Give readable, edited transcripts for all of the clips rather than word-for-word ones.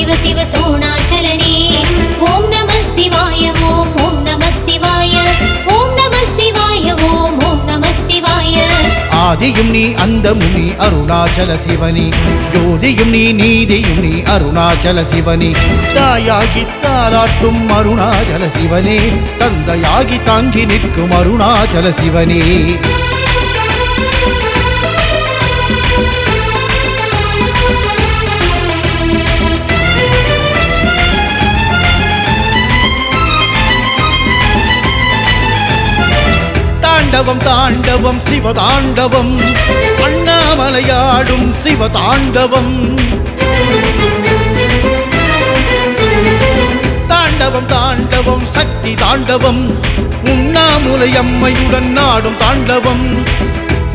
சிவ சிவ சோணாச்சலனே ஓம் நம சிவாய ஓம் ஓம் நம சிவாய ஓம் நம சிவாய ஓம் ஓம் நம சிவாய ஆதியும் நீ அந்தமும் நீ அருணாச்சல சிவனி ஜோதியும் நீ நீதியும் நீ அருணாச்சல சிவனி தாயாகி தாராட்டும் அருணாச்சல சிவனே தந்தையாகி தாங்கி நிற்கும் அருணாச்சல சிவனே தாண்டவம் தாண்டவம் சிவதாண்டவம் அண்ணாமலையாடும் சிவதாண்டவம் தாண்டவம் தாண்டவம் சக்தி தாண்டவம் உண்ணாமுலை அம்மையுடன் நாடும் தாண்டவம்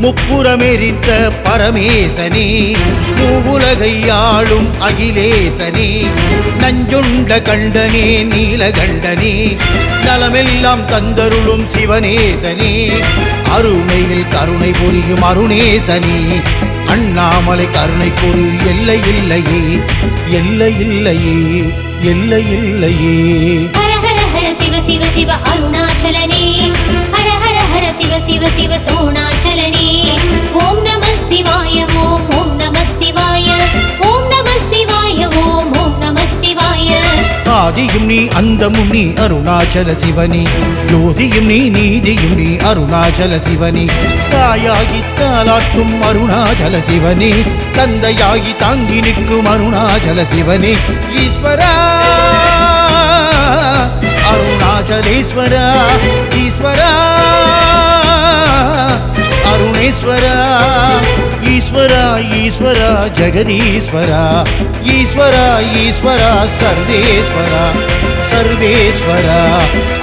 முப்புறமெரித்த பரமேசனே மூவுலகை ஆளும் அகிலேசனே நஞ்சுண்ட கண்டனே நீலகண்டனே நலமெல்லாம் தந்தருளும் சிவனேசனே அருணையில் கருணை புரியும் அருணேசனே அண்ணாமலை கருணை பொரு எல்லை இல்லையே எல்லை இல்லையே எல்லை இல்லையே ஹர ஹர ஹர சிவ சிவ சிவ அருணாச்சலனே ஹர ஹர ஹர சிவ சிவ சிவ சோணாச்சலனே ஓம் நம சிவாய ஓம் ஓம் நம சிவாய ஓம் நம சிவாய ஓம் ஓம் நம சிவாய ஆதியும் நீ அந்தமும் நீ அருணாச்சல சிவனி ஜோதியும் நீ நீதியும் நீ அருணாச்சல சிவனி தாயாகி தாலாட்டும் அருணாச்சல சிவனே தந்தையாகி தாங்கி நிற்கும் அருணாச்சல சிவனே ஈஸ்வரா அருணாச்சலேஸ்வரா ஈஸ்வரா அருணேஸ்வரா ஈஸ்வரா ஈஸ்வரா ஜெகதீஸ்வரா ஈஸ்வரா ஈஸ்வரா சர்வேஸ்வரா சர்வேஸ்வரா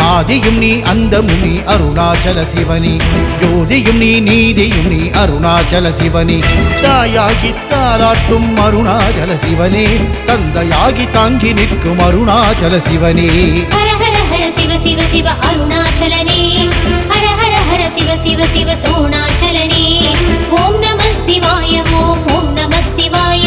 ஆதியும் நீ அந்தமும் நீ அருணாச்சல சிவனி ஜோதியும் நீ நீதியும் நீ அருணாச்சல சிவனி தாயாகி தாராட்டும் அருணாச்சல சிவனே தந்தையாகி தாங்கி நிற்கும் அருணாச்சல சிவனே ஹர ஹர ஹர சிவ சிவ சிவ அருணாச்சலனே ஹர ஹர ஹர சிவ சிவ சிவ சோணாச்சலனே ஓம் நம சிவாய ஓம் ஓம் நம சிவாய